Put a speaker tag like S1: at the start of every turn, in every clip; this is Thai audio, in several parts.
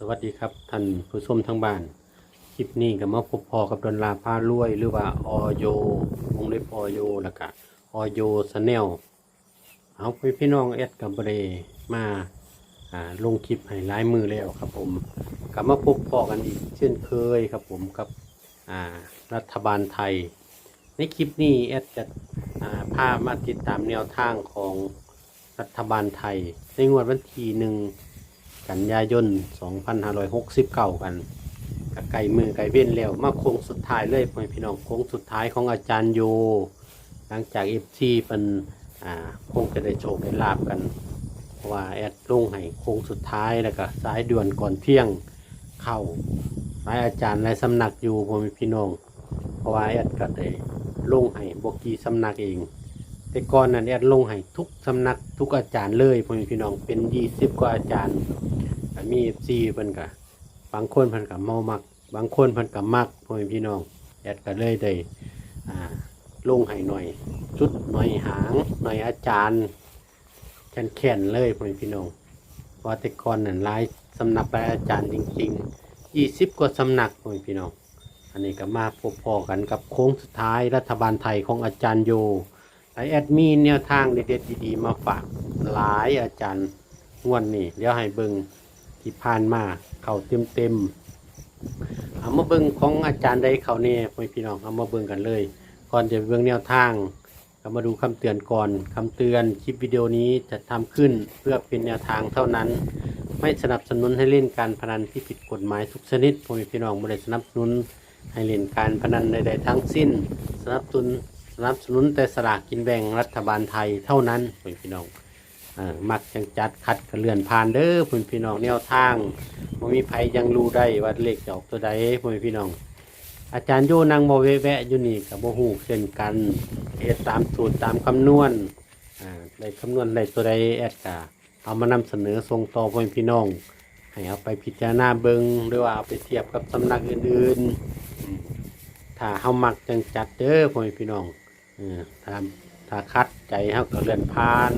S1: วัสดีครับท่านผู้ชมทางบ้านคลิปนี้ก็มาพบพอกับดอนลาพารวยหรือว่าอโยวงเล็บอโยแล้วก็อโยชาแนลเอาพี่น้องเอสกับเบรมาลงคลิปให้หลายมือแล้วครับผมกลับมาพบพอกันอีกเช่นเคยครับผมกับรัฐบาลไทยในคลิปนี้เอสจะพามาติดตามแนวทางของรัฐบาลไทยในงวดวันที่1 กันยายน 2569 กันไก่มือไก่เว้นแล้วมาโค้งสุดท้ายเลยพี่น้องโค้งสุดท้ายของอาจารย์โยหลังจากFCเป็นคงจะได้โชคได้ลาบกันเพราะว่าแอดลงให้โค้งสุดท้ายแล้วก็สายด่วนก่อนเที่ยงเข้าหลายอาจารย์หลายสำนักอยู่พี่น้องเพราะว่าแอดก็ได้ลงให้บกี่สำนักเองแต่ก่อนนั้นแอดลงให้ทุกสำนักทุกอาจารย์เลยพี่น้องเป็น20 กว่าอาจารย์มีFCเพิ่นก็บางคนเพิ่นก็เมามักบางคนเพิ่นก็มักพี่น้องแอดก็เลยได้ลงให้หน่อยชุดหน่อยหางหน่อยอาจารย์แข็งเลยพี่น้องเพราะแต่ก่อนนั้นหลายสำนักหลายอาจารย์จริงๆ20 กว่าสำนักพี่น้องอันนี้ก็มาพบพอกันกับโค้งสุดท้ายรัฐบาลไทยของอาจารย์โยหลายแอดมีแนวทางเด็ดๆดีๆมาฝากหลายอาจารย์งวดนี้เดี๋ยวให้เบิ่งที่ผ่านมาเข้าเต็มเอามาเบิ่งของอาจารย์ใดเขาเนี่ยพี่น้องเอามาเบิ่งกันเลยก่อนจะเบิ่งแนวทางก็มาดูคำเตือนก่อนคำเตือนคลิปวิดีโอนี้จะทำขึ้นเพื่อเป็นแนวทางเท่านั้นไม่สนับสนุนให้เล่นการพนันที่ผิดกฎหมายทุกชนิดพี่น้องไม่ได้สนับสนุนให้เล่นการพนันใดๆทั้งสิ้นสนับสนุนแต่สลากกินแบ่งรัฐบาลไทยเท่านั้นพี่น้องมักจังจัดคัดกระเลื่อนผ่านเด้อพี่น้องแนวทางบ่มีไผยังรู้ได้ว่าเลขจะออกตัวใดพี่น้องอาจารย์โยนางบ่แวะอยู่นี่กับบ่ฮู้เช่นกันเฮ็ดตามสูตรตามคำนวณได้คำนวณได้ตัวใดแอดก็เอามานำเสนอส่งต่อพี่น้องให้เอาไปพิจารณาเบิ่งหรือว่าเอาไปเทียบกับสำนักอื่นๆถ้าเฮามักจังจัดเด้อพี่น้องถ้าคัดใจเฮาก็เลื่อนผ่าน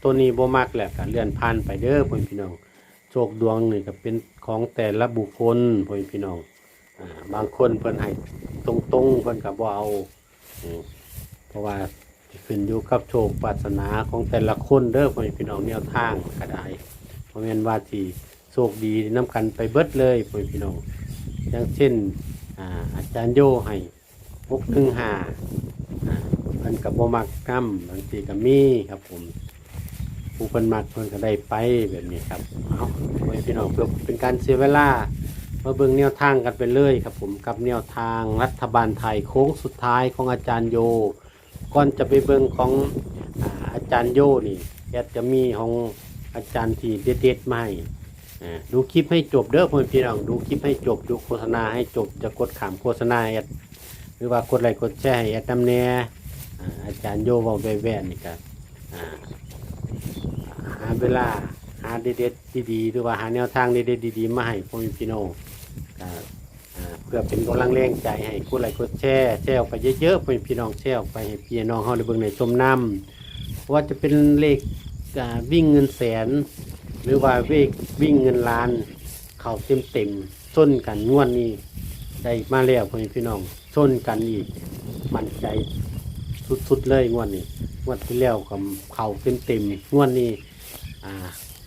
S1: ตัวนี้บ่มักแหละก็เลื่อนผ่านไปเด้อพี่น้องโชคดวงนี่ก็เป็นของแต่ละบุคคลพี่น้องบางคนเพิ่นให้ตรงๆเพิ่นก็บ่เอาเพราะว่าขึ้นอยู่กับโชคปรารถนาของแต่ละคนเด้อพี่น้องแนวทางก็ได้เพราะแม่นว่าที่โชคดีนํกันไปเบิดเลยพี่น้องอย่างเช่นอาจารย์โยให้615มันกับบ่มักกำบางทีก็มีครับผมผู้เพิ่นมักเพิ่นก็ได้ไปแบบนี้ครับเอาไว้พี่น้องเพื่อเป็นการเสียเวลามาเบิ่งแนวทางกันไปเลยครับผมกับแนวทางรัฐบาลไทยโค้งสุดท้ายของอาจารย์โยก่อนจะไปเบิ่งของอาจารย์โยนี่แอดจะมีของอาจารย์ที่เด็ดๆมาให้ดูคลิปให้จบเด้อพี่น้องดูคลิปให้จบดูโฆษณาให้จบจะกดขามโฆษณาแอดหรือว่ากดไลค์กดแชร์ให้แอดนำแน่อาจารย์โยเว้าแว่ๆนี่ก็หาเวลาหาเด็ดๆดีๆหรือว่าหาแนวทางเด็ดๆดีๆมาให้พี่น้องเพื่อเป็นกำลังแรงใจให้กดไลค์กดแชร์ออกไปเยอะๆพี่น้องแชร์ออกไปให้พี่น้องเฮาได้เบิ่งในชมนำว่าจะเป็นเลขวิ่งเงินแสนหรือว่าวิ่งเงินล้านเข้าเต็มส้นกันงวดนี้ได้มาแล้วพี่น้องส้นกันอีกมั่นใจสุดๆเลยงวดนี้งวดที่แล้วกับเข่าเต็มงวดนี้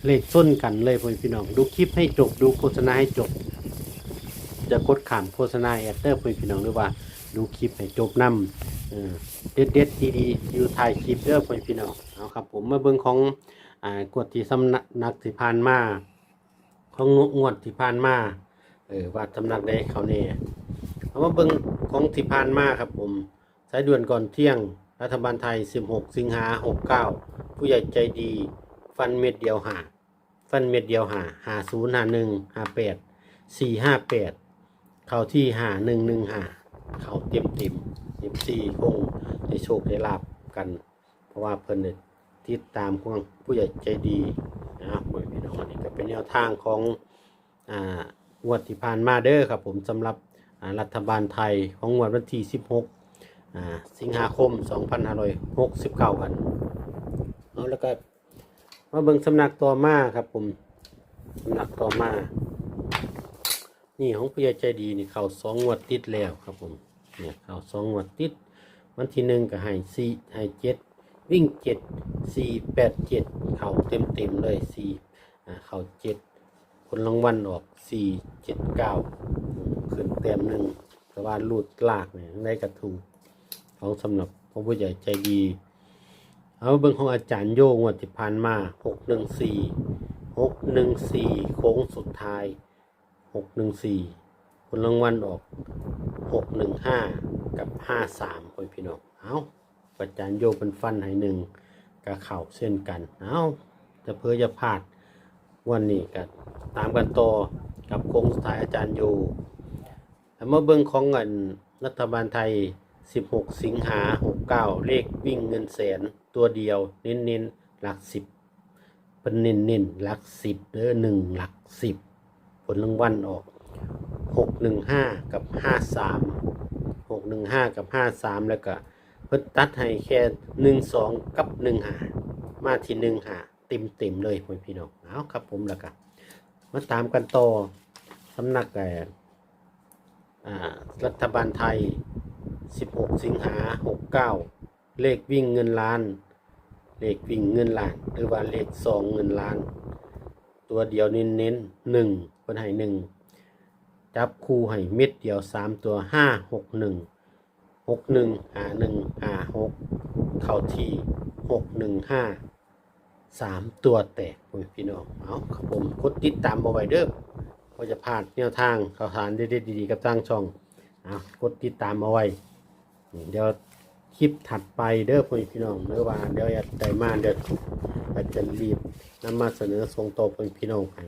S1: เลขส้นกันเลยพี่น้องดูคลิปให้จบดูโฆษณาให้จบจะกดขามโฆษณาแอดเตอร์พี่น้องหรือว่าดูคลิปให้จบนำเด็ดดีๆอยู่ถ่ายคลิปเด้อพี่น้องเอาครับผมมาเบิ่งของกดที่สำนักที่ผ่านมาของงวดที่ผ่านมาว่าสำนักใดเขาเนี่ยเอามาเบิ่งของที่ผ่านมาครับผมสายด่วนก่อนเที่ยงรัฐบาลไทย16 สิงหา69ผู้ใหญ่ใจดีฟันเม็ดเดียว50 51 58 458เข้าที่5115เข้าเต็ม14คงได้โชคได้ลาบกันเพราะว่าเพิ่นติดตามของผู้ใหญ่ใจดีนะครับพี่น้องนี่ก็เป็นแนวทางของงวดที่ผ่านมาเด้อครับผมสำหรับรัฐบาลไทยของงวดวันที่16 สิงหาคม 2569กันแล้วก็มาเบิ่งสำนักต่อมาครับผม สำหรับต่อมานี่ของผู้ใหญ่ใจดีนี่เข้า2 งวดติดแล้วครับผมเนี่ยเข้า2 งวดติดวันที่1ก็ให้4ให้7วิ่ง7 4 8 7เข้าเต็มเลย4เข้า7ผลรางวัลออก4 7 9ขึ้นเต็ม1แต่ว่าลูดลากเนี่ยได้กระถูกของสำหรับผู้ใหญ่ใจดีเอาเบิ่งของอาจารย์โยงวดที่ผ่านมา614โค้งสุดท้าย614ผลรางวัลออก615กับ53พี่น้องเอาอาจารย์โยเป็นฟันให้1กับเข่าเส้นกันเอาจะเพื่อจะพลาดวันนี้ก็ตามกันต่อกับโค้งสุดท้ายอาจารย์โยแล้วมาเบิ่งของเงินรัฐบาลไทย16 สิงหา69เลขวิ่งเงินแสนตัวเดียวเน้นๆหลัก10เป็นเน้นๆหลัก10เด้อ1หลัก10ผลรางวัลออก615กับ53กับ53แล้วก็เพิ่นตัดให้แค่12กับ15มาที่15เต็มเลยพี่น้องเอาครับผมแล้วก็มาตามกันต่อสำนักรัฐบาลไทย16 สิงหา69เลขวิ่งเงินล้านเลขวิ่งเงินล้านหรือว่าเลข2เงินล้านตัวเดียวเน้น1เพิ่นให้1จับคู่ให้เม็ดเดียว3ตัว5 6 1 6 1 5 1 5 6เข้าที่6 1 5 3ตัวแตกพี่น้องเอาครับผมกดติดตามเอาไว้เด้อก็จะพลาดแนวทางข่าวสารเด็ดๆดีๆกับทางช่องกดติดตามเอาไว้เดี๋ยวคลิปถัดไปเด้อพี่น้องเด้อว่าเดี๋ยวได้มาเดี๋ยวจะรีบนำมาเสนอส่งต่อพี่น้องให้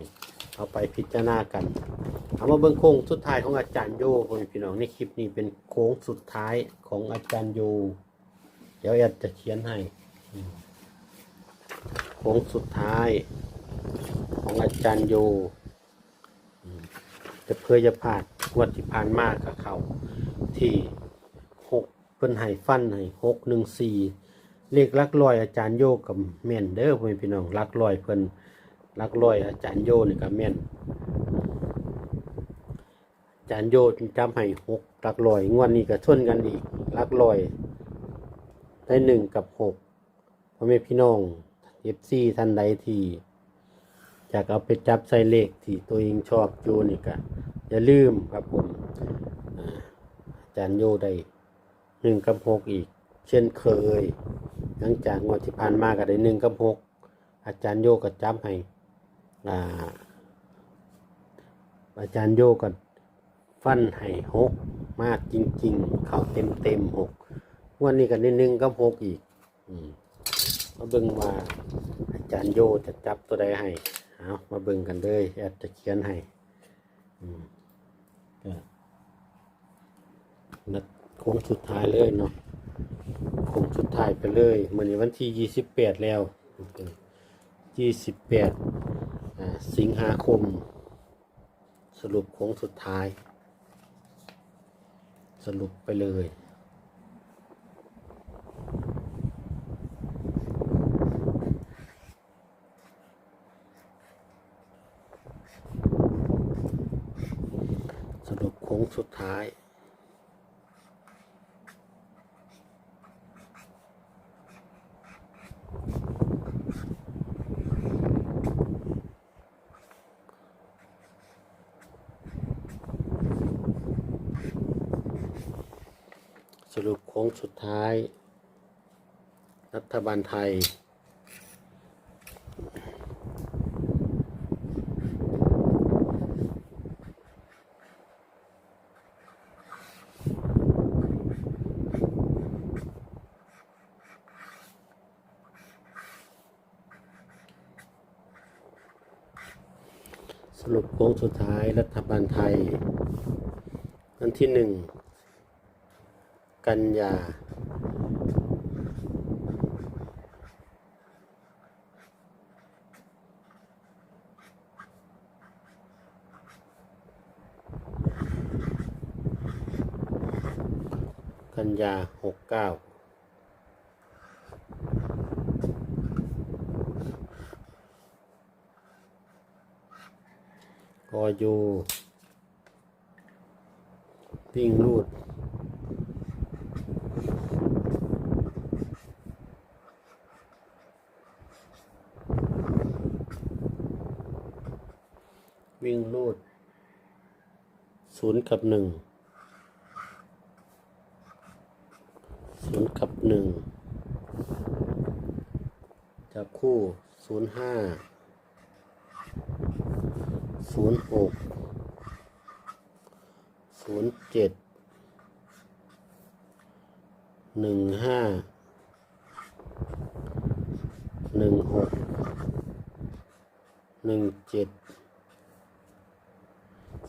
S1: เอาไปพิจารณากันเอามาเบิ่งโค้งสุดท้ายของอาจารย์โยพี่น้องในคลิปนี้เป็นโค้งสุดท้ายของอาจารย์โยเดี๋ยวจะเขียนให้โค้งสุดท้ายของอาจารย์โยจะเพื่อจะพลาดงวดที่ผ่านมากับเขาที่6เพิ่นให้ฟันให้614เลขหลักร้อยอาจารย์โยกับแม่นเด้อพี่น้องหลักร้อยเพิ่นหลักร้อยอาจารย์โยนี่ก็แม่นอาจารย์โยจำให้6หลักร้อยงวดนี้ก็ชนกันอีกหลักร้อยได้1กับ6พ่อแม่พี่น้อง FC ท่านใดที่อยากเอาไปจับใส่เลขที่ตัวเองชอบอยู่นี่ก็อย่าลืมครับผมอาจารย์โยได้1กับ6อีกเช่นเคยหลังจากงวดที่ผ่านมาก็ได้1กับ6อาจารย์โยก็จับให้อาจารย์โยก็ฟันให้6มากจริงๆเข้าเต็ม6วันนี้ก็ได้1กับ6อีกมาเบิ่งว่าอาจารย์โยจะจับตัวใดให้เอามาเบิ่งกันเลยจะเขียนให้นัดโค้งสุดท้ายเลยเนาะโค้งสุดท้ายไปเลยมื้อนี้วันที่28แล้ว28สิงหาคมสรุปโค้งสุดท้ายสรุปไปเลยโค้งสุดท้ายสรุปโค้งสุดท้ายรัฐบาลไทยสรุปโค้งสุดท้ายรัฐบาลไทยวันที่1 กันยา69 ออโยวิ่งรูดวิ่งรูด0 กับ 1 0 กับ 1จับคู่05 06 07 15 16 17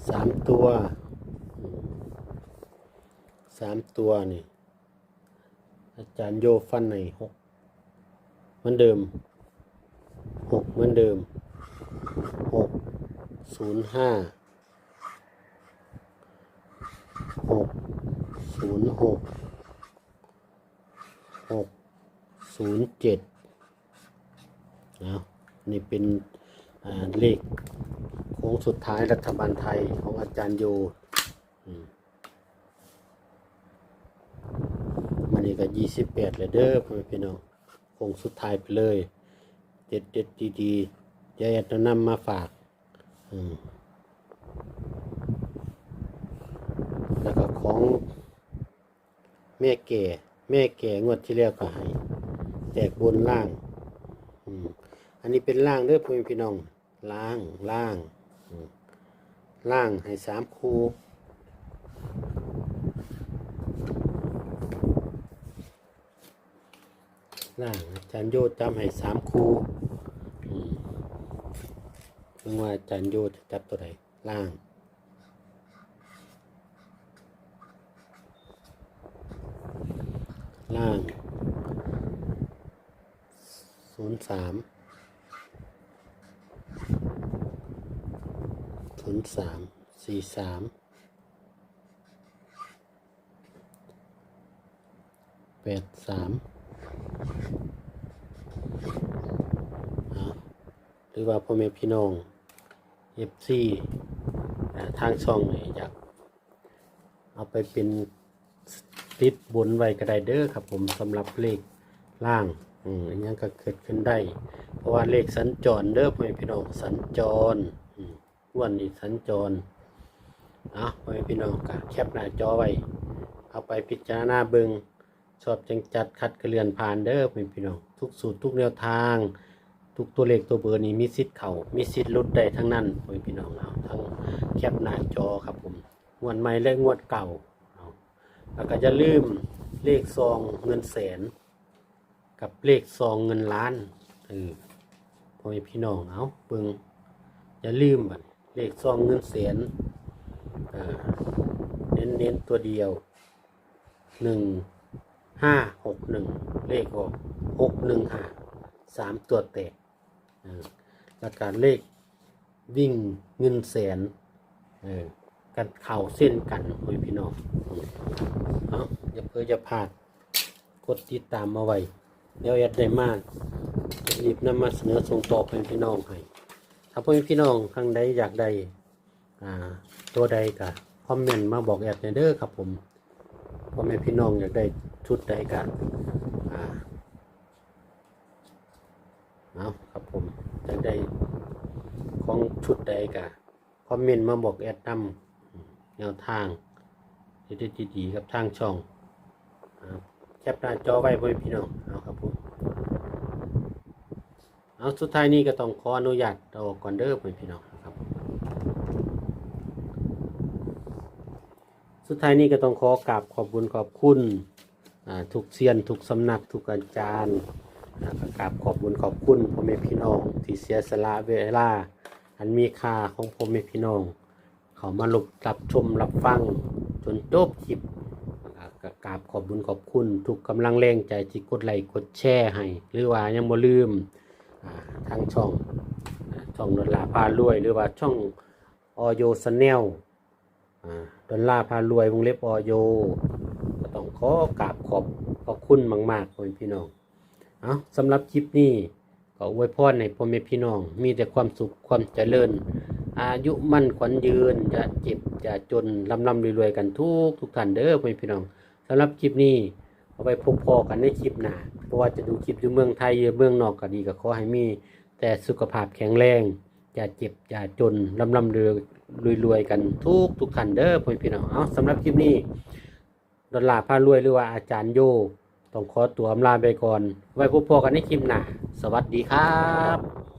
S1: 3 ตัวนี่อาจารย์โยฟันใน6เหมือนเดิม6เหมือนเดิม6 05 6 06 6 07นี่เป็นเลขโค้งสุดท้ายรัฐบาลไทยของอาจารย์โยมันนี่ก็28เลยเด้อพ่อแม่พี่น้องโค้งสุดท้ายไปเลยเด็ดดีๆจะนำมาฝากแล้วก็ของแม่แก่งวดที่แล้วก็ให้แตกบนล่างอันนี้เป็นล่างเด้อพ่อแม่พี่น้องล่างให้3 คู่ล่างอาจารย์โยจำให้3 คู่ไม่ว่าอาจารย์โยจะจับตัวใดล่าง03 43 83หรือว่าพ่อแม่พี่น้อง FC ทางช่องอยากเอาไปเป็นติดบนไว้ก็ได้เด้อครับผมสำหรับเลขล่างอันนี้ก็เกิดขึ้นได้เพราะว่าเลขสัญจรเด้อพ่อแม่พี่น้องสัญจรวันนี้สัญจรพ่อแม่พี่น้องก็แคปหน้าจอไว้เอาไปพิจารณาเบิ่งชอบจังจัดคัดเลื่อนผ่านเด้อพ่อแม่พี่น้องทุกสูตรทุกแนวทางทุกตัวเลขตัวเบอร์นี้มีสิทธิ์เข้ามีสิทธิ์หลุดได้ทั้งนั้นพ่อแม่พี่น้องทั้งแคปหน้าจอครับผมงวดใหม่และงวดเก่าแล้วก็จะลืมเลขซองเงินแสนกับเลขซองเงินล้านพ่อแม่พี่น้องเบิ่งอย่าลืมเลขซองเงินแสนเน้นตัวเดียว1561เลขออก615 3 ตัวแตกแล้วการเลขวิ่งเงินแสนกันเข่าเส้นกันพ่อแม่พี่น้องอย่าเพิ่งจะพลาดกดติดตามมาไว้เดี๋ยวได้มาจะรีบนำมาเสนอส่งต่อให้พี่น้องให้ถ้าพ่อแม่พี่น้องข้างใดอยากได้ตัวใดก็คอมเมนต์มาบอกแอดเด้อครับผมพ่อแม่พี่น้องอยากได้ชุดใดกันครับผมอยากได้ของชุดใดก็คอมเมนต์มาบอกแอดนำแนวทางดีๆกับทางช่องแคปหน้าจอไว้พ่อแม่พี่น้องครับผมสุดท้ายนี้ก็ต้องขออนุญาตออกก่อนเด้อพ่อแม่พี่น้องครับสุดท้ายนี้ก็ต้องขอกราบขอบคุณทุกเซียนทุกสำนักทุกอาจารย์กราบขอบคุณพ่อแม่พี่น้องที่เสียสละเวลาอันมีค่าของพ่อแม่พี่น้องเขามารับชมรับฟังจนจบคลิปกราบขอบคุณทุกกำลังแรงใจที่กดไลค์กดแชร์ให้หรือว่ายังบ่ลืมทางช่องดอลลาร์พารวยหรือว่าช่องออโยชาแนลดอลลาร์พารวยวงเล็บออโยก็ต้องขอกราบขอบคุณมากๆพ่อแม่พี่น้องสำหรับคลิปนี้ก็อวยพรให้พ่อแม่พี่น้องมีแต่ความสุขความเจริญ อายุมั่นขวัญยืนอย่าเจ็บอย่าจนร่ำรวยๆกันทุกท่านเด้อพี่น้องสำหรับคลิปนี้เอาไว้พบพอกันในคลิปหน้าเพราะว่าจะดูคลิปอยู่เมืองไทยเมืองนอกก็ดีก็ขอให้มีแต่สุขภาพแข็งแรงอย่าเจ็บอย่าจนร่ำรวยๆกันทุกท่านเด้อพี่น้องเอาสำหรับคลิปนี้ดอลลาร์พารวยหรือว่าอาจารย์โยต้องขอตัวอำลาไปก่อนไว้พบพอกันในคลิปหน้าสวัสดีครับ